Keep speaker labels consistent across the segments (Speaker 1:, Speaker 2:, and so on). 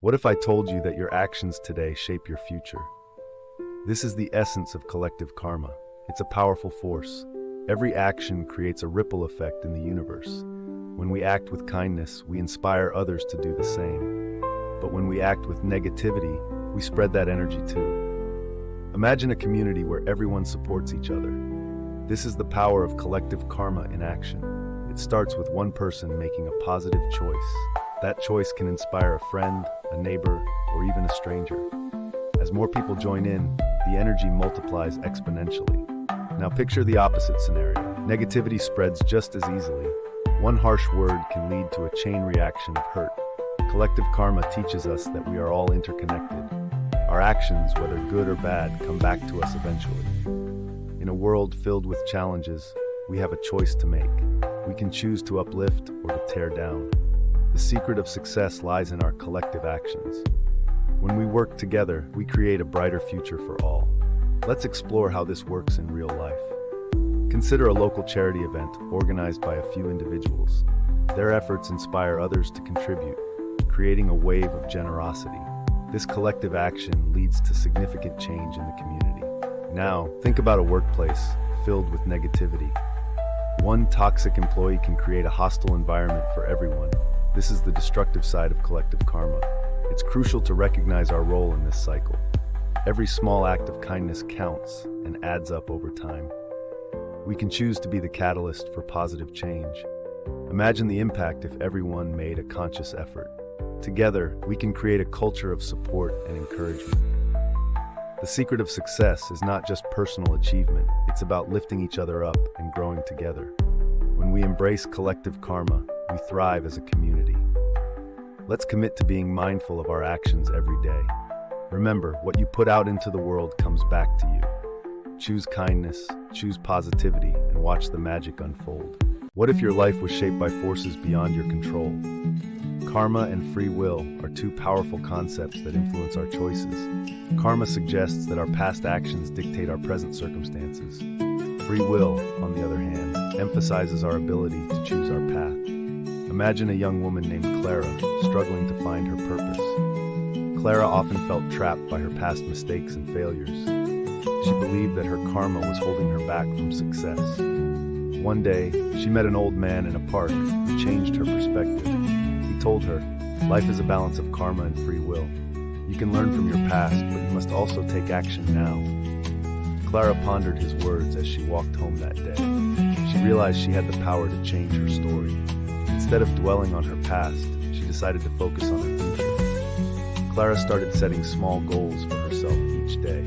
Speaker 1: What if I told you that your actions today shape your future? This is the essence of collective karma. It's a powerful force. Every action creates a ripple effect in the universe. When we act with kindness, we inspire others to do the same. But when we act with negativity, we spread that energy too. Imagine a community where everyone supports each other. This is the power of collective karma in action. It starts with one person making a positive choice. That choice can inspire a friend, a neighbor, or even a stranger. As more people join in, the energy multiplies exponentially. Now picture the opposite scenario. Negativity spreads just as easily. One harsh word can lead to a chain reaction of hurt. Collective karma teaches us that we are all interconnected. Our actions, whether good or bad, come back to us eventually. In a world filled with challenges, we have a choice to make. We can choose to uplift or to tear down. The secret of success lies in our collective actions. When we work together, we create a brighter future for all. Let's explore how this works in real life. Consider a local charity event organized by a few individuals. Their efforts inspire others to contribute, creating a wave of generosity. This collective action leads to significant change in the community. Now, think about a workplace filled with negativity. One toxic employee can create a hostile environment for everyone. This is the destructive side of collective karma. It's crucial to recognize our role in this cycle. Every small act of kindness counts and adds up over time. We can choose to be the catalyst for positive change. Imagine the impact if everyone made a conscious effort. Together, we can create a culture of support and encouragement. The secret of success is not just personal achievement, it's about lifting each other up and growing together. When we embrace collective karma, we thrive as a community. Let's commit to being mindful of our actions every day. Remember, what you put out into the world comes back to you. Choose kindness, choose positivity, and watch the magic unfold. What if your life was shaped by forces beyond your control? Karma and free will are two powerful concepts that influence our choices. Karma suggests that our past actions dictate our present circumstances. Free will, on the other hand, emphasizes our ability to choose our path. Imagine a young woman named Clara struggling to find her purpose. Clara often felt trapped by her past mistakes and failures. She believed that her karma was holding her back from success. One day, she met an old man in a park who changed her perspective. He told her, "Life is a balance of karma and free will. You can learn from your past, but you must also take action now." Clara pondered his words as she walked home that day. She realized she had the power to change her story. Instead of dwelling on her past, she decided to focus on her future. Clara started setting small goals for herself each day.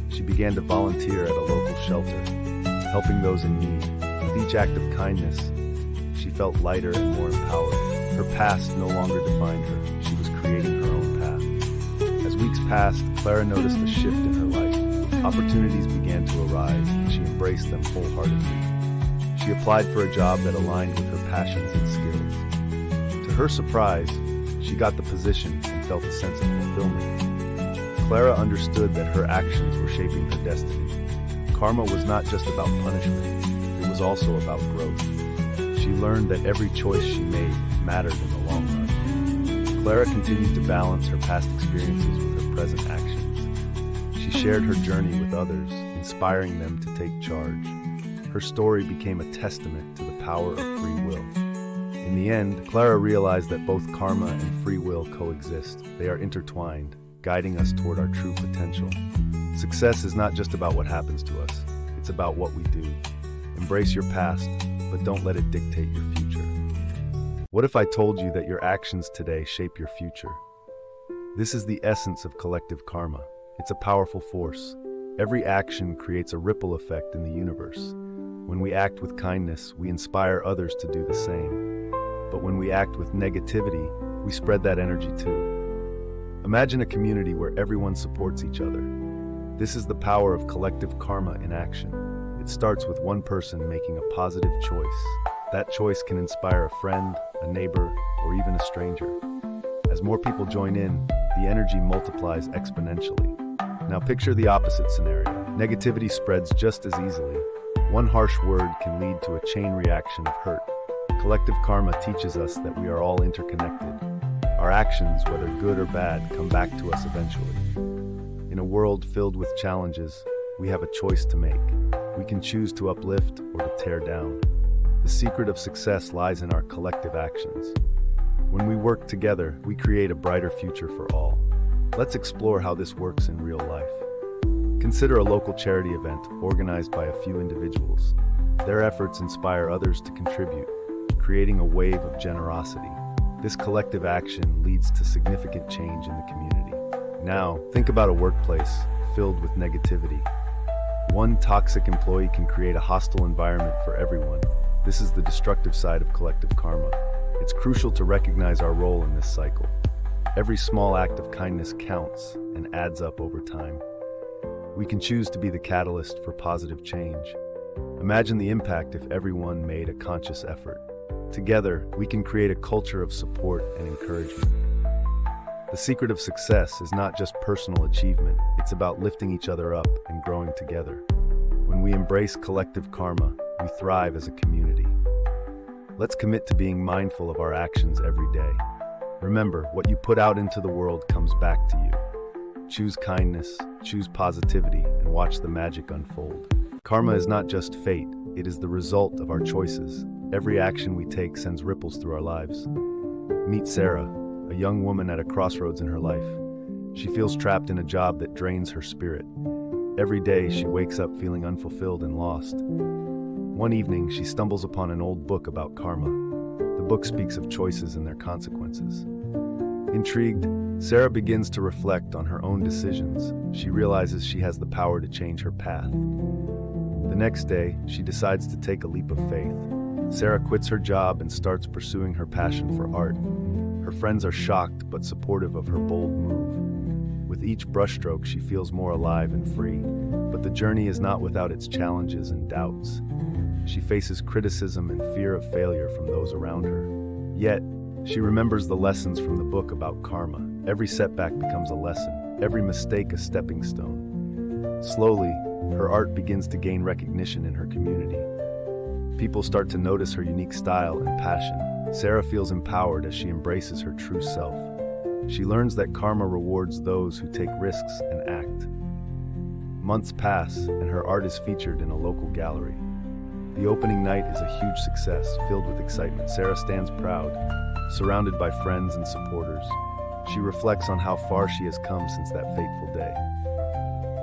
Speaker 1: She began to volunteer at a local shelter, helping those in need. With each act of kindness, she felt lighter and more empowered. Her past no longer defined her. She was creating her own path. As weeks passed, Clara noticed a shift in her life. Opportunities began to arise, and she embraced them wholeheartedly. She applied for a job that aligned with her passions and skills. To her surprise, she got the position and felt a sense of fulfillment. Clara understood that her actions were shaping her destiny. Karma was not just about punishment, it was also about growth. She learned that every choice she made mattered in the long run. Clara continued to balance her past experiences with her present actions. She shared her journey with others, inspiring them to take charge. Her story became a testament to the power of free will. In the end, Clara realized that both karma and free will coexist. They are intertwined, guiding us toward our true potential. Success is not just about what happens to us, it's about what we do. Embrace your past, but don't let it dictate your future. What if I told you that your actions today shape your future? This is the essence of collective karma. It's a powerful force. Every action creates a ripple effect in the universe. When we act with kindness, we inspire others to do the same. But when we act with negativity, we spread that energy too. Imagine a community where everyone supports each other. This is the power of collective karma in action. It starts with one person making a positive choice. That choice can inspire a friend, a neighbor, or even a stranger. As more people join in, the energy multiplies exponentially. Now picture the opposite scenario. Negativity spreads just as easily. One harsh word can lead to a chain reaction of hurt. Collective karma teaches us that we are all interconnected. Our actions, whether good or bad, come back to us eventually. In a world filled with challenges, we have a choice to make. We can choose to uplift or to tear down. The secret of success lies in our collective actions. When we work together, we create a brighter future for all. Let's explore how this works in real life. Consider a local charity event organized by a few individuals. Their efforts inspire others to contribute, creating a wave of generosity. This collective action leads to significant change in the community. Now, think about a workplace filled with negativity. One toxic employee can create a hostile environment for everyone. This is the destructive side of collective karma. It's crucial to recognize our role in this cycle. Every small act of kindness counts and adds up over time. We can choose to be the catalyst for positive change. Imagine the impact if everyone made a conscious effort. Together, we can create a culture of support and encouragement. The secret of success is not just personal achievement, it's about lifting each other up and growing together. When we embrace collective karma, we thrive as a community. Let's commit to being mindful of our actions every day. Remember, what you put out into the world comes back to you. Choose kindness, choose positivity, and watch the magic unfold. Karma is not just fate, it is the result of our choices. Every action we take sends ripples through our lives. Meet Sarah, a young woman at a crossroads in her life. She feels trapped in a job that drains her spirit. Every day, she wakes up feeling unfulfilled and lost. One evening, she stumbles upon an old book about karma. The book speaks of choices and their consequences. Intrigued, Sarah begins to reflect on her own decisions. She realizes she has the power to change her path. The next day, she decides to take a leap of faith. Sarah quits her job and starts pursuing her passion for art. Her friends are shocked but supportive of her bold move. With each brushstroke, she feels more alive and free. But the journey is not without its challenges and doubts. She faces criticism and fear of failure from those around her. Yet, she remembers the lessons from the book about karma. Every setback becomes a lesson, every mistake a stepping stone. Slowly, her art begins to gain recognition in her community. People start to notice her unique style and passion. Sarah feels empowered as she embraces her true self. She learns that karma rewards those who take risks and act. Months pass, and her art is featured in a local gallery. The opening night is a huge success, filled with excitement. Sarah stands proud, surrounded by friends and supporters. She reflects on how far she has come since that fateful day.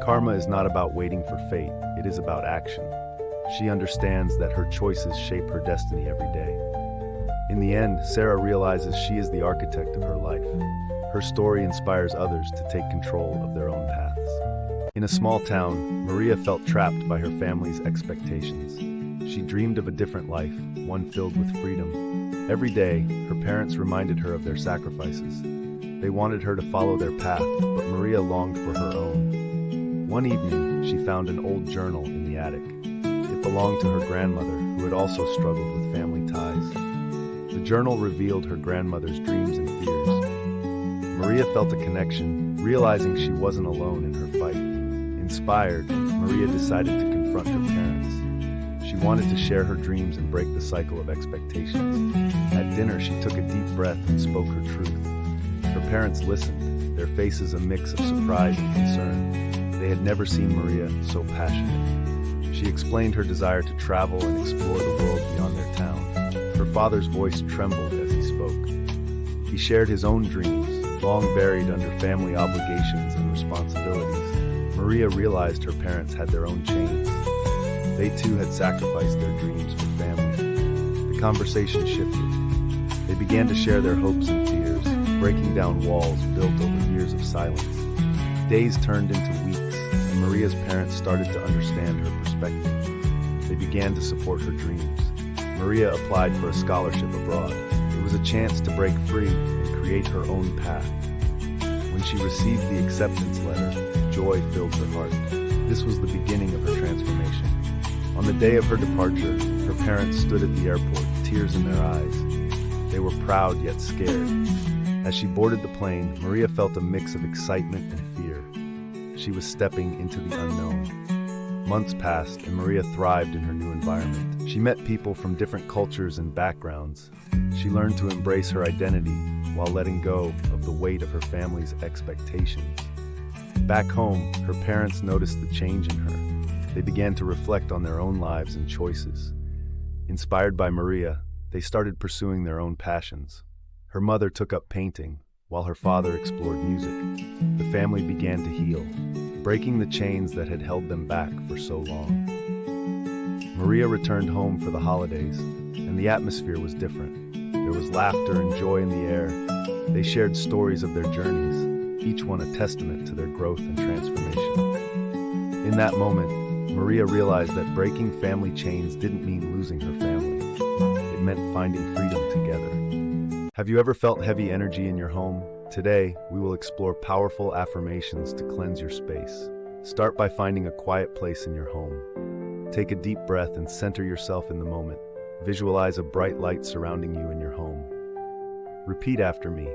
Speaker 1: Karma is not about waiting for fate, it is about action. She understands that her choices shape her destiny every day. In the end, Sarah realizes she is the architect of her life. Her story inspires others to take control of their own paths. In a small town, Maria felt trapped by her family's expectations. She dreamed of a different life, one filled with freedom. Every day, her parents reminded her of their sacrifices. They wanted her to follow their path, but Maria longed for her own. One evening, she found an old journal in the attic. It belonged to her grandmother, who had also struggled with family ties. The journal revealed her grandmother's dreams and fears. Maria felt a connection, realizing she wasn't alone in her fight. Inspired, Maria decided to confront her parents. She wanted to share her dreams and break the cycle of expectations. At dinner, she took a deep breath and spoke her truth. Her parents listened, their faces a mix of surprise and concern. They had never seen Maria so passionate. She explained her desire to travel and explore the world beyond their town. Her father's voice trembled as he spoke. He shared his own dreams, long buried under family obligations and responsibilities. Maria realized her parents had their own chains. They too had sacrificed their dreams for family. The conversation shifted. They began to share their hopes and fears, breaking down walls built over years of silence. Days turned into weeks, and Maria's parents started to understand her perspective. They began to support her dreams. Maria applied for a scholarship abroad. It was a chance to break free and create her own path. When she received the acceptance letter, joy filled her heart. This was the beginning of her transformation. On the day of her departure, her parents stood at the airport, tears in their eyes. They were proud yet scared. As she boarded the plane, Maria felt a mix of excitement and fear. She was stepping into the unknown. Months passed, and Maria thrived in her new environment. She met people from different cultures and backgrounds. She learned to embrace her identity, while letting go of the weight of her family's expectations. Back home, her parents noticed the change in her. They began to reflect on their own lives and choices. Inspired by Maria, they started pursuing their own passions. Her mother took up painting, while her father explored music. The family began to heal, breaking the chains that had held them back for so long. Maria returned home for the holidays, and the atmosphere was different. There was laughter and joy in the air. They shared stories of their journeys, each one a testament to their growth and transformation. In that moment, Maria realized that breaking family chains didn't mean losing her family. It meant finding freedom together. Have you ever felt heavy energy in your home? Today, we will explore powerful affirmations to cleanse your space. Start by finding a quiet place in your home. Take a deep breath and center yourself in the moment. Visualize a bright light surrounding you in your home. Repeat after me.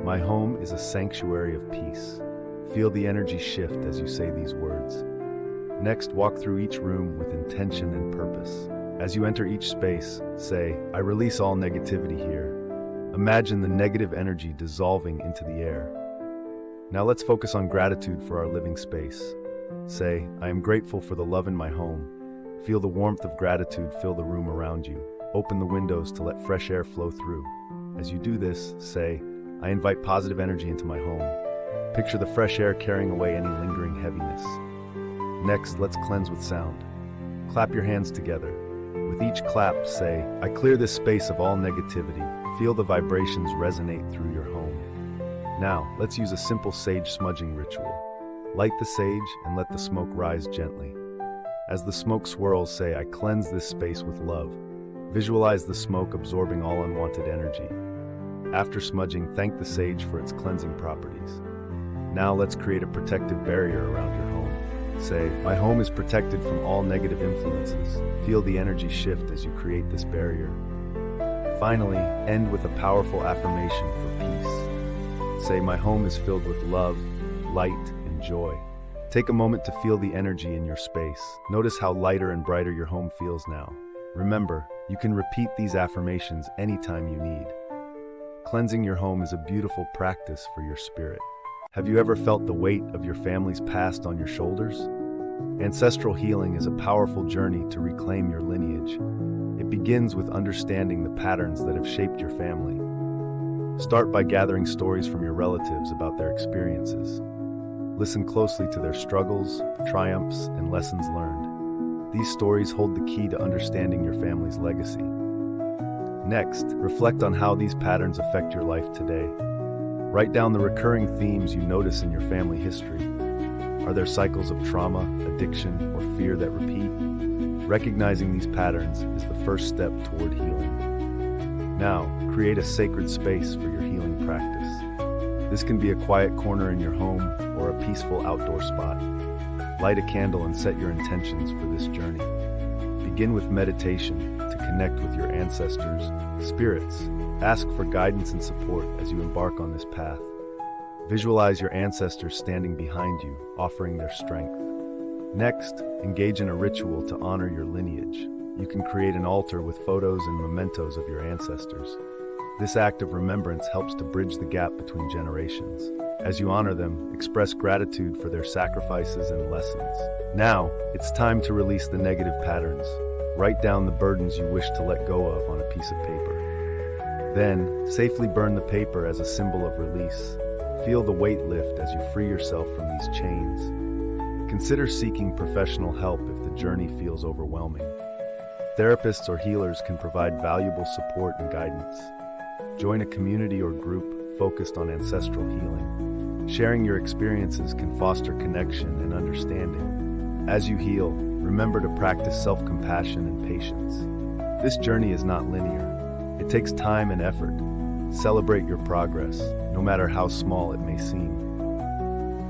Speaker 1: My home is a sanctuary of peace. Feel the energy shift as you say these words. Next, walk through each room with intention and purpose. As you enter each space, say, I release all negativity here. Imagine the negative energy dissolving into the air. Now let's focus on gratitude for our living space. Say, I am grateful for the love in my home. Feel the warmth of gratitude fill the room around you. Open the windows to let fresh air flow through. As you do this, say, I invite positive energy into my home. Picture the fresh air carrying away any lingering heaviness. Next, let's cleanse with sound. Clap your hands together. With each clap, say, I clear this space of all negativity. Feel the vibrations resonate through your home. Now, let's use a simple sage smudging ritual. Light the sage and let the smoke rise gently. As the smoke swirls, say, I cleanse this space with love. Visualize the smoke absorbing all unwanted energy. After smudging, thank the sage for its cleansing properties. Now let's create a protective barrier around your home. Say, my home is protected from all negative influences. Feel the energy shift as you create this barrier. Finally, end with a powerful affirmation for peace. Say, my home is filled with love, light, and joy. Take a moment to feel the energy in your space. Notice how lighter and brighter your home feels now. Remember, you can repeat these affirmations anytime you need. Cleansing your home is a beautiful practice for your spirit. Have you ever felt the weight of your family's past on your shoulders? Ancestral healing is a powerful journey to reclaim your lineage. It begins with understanding the patterns that have shaped your family. Start by gathering stories from your relatives about their experiences. Listen closely to their struggles, triumphs, and lessons learned. These stories hold the key to understanding your family's legacy. Next, reflect on how these patterns affect your life today. Write down the recurring themes you notice in your family history. Are there cycles of trauma, addiction, or fear that repeat? Recognizing these patterns is the first step toward healing. Now, create a sacred space for your healing practice. This can be a quiet corner in your home or a peaceful outdoor spot. Light a candle and set your intentions for this journey. Begin with meditation to connect with your ancestors, spirits. Ask for guidance and support as you embark on this path. Visualize your ancestors standing behind you, offering their strength. Next, engage in a ritual to honor your lineage. You can create an altar with photos and mementos of your ancestors. This act of remembrance helps to bridge the gap between generations. As you honor them, express gratitude for their sacrifices and lessons. Now, it's time to release the negative patterns. Write down the burdens you wish to let go of on a piece of paper. Then, safely burn the paper as a symbol of release. Feel the weight lift as you free yourself from these chains. Consider seeking professional help if the journey feels overwhelming. Therapists or healers can provide valuable support and guidance. Join a community or group focused on ancestral healing. Sharing your experiences can foster connection and understanding. As you heal, remember to practice self-compassion and patience. This journey is not linear. It takes time and effort. Celebrate your progress, no matter how small it may seem.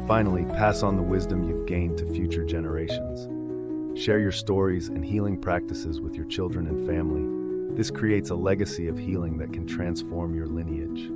Speaker 1: Finally, pass on the wisdom you've gained to future generations. Share your stories and healing practices with your children and family. This creates a legacy of healing that can transform your lineage.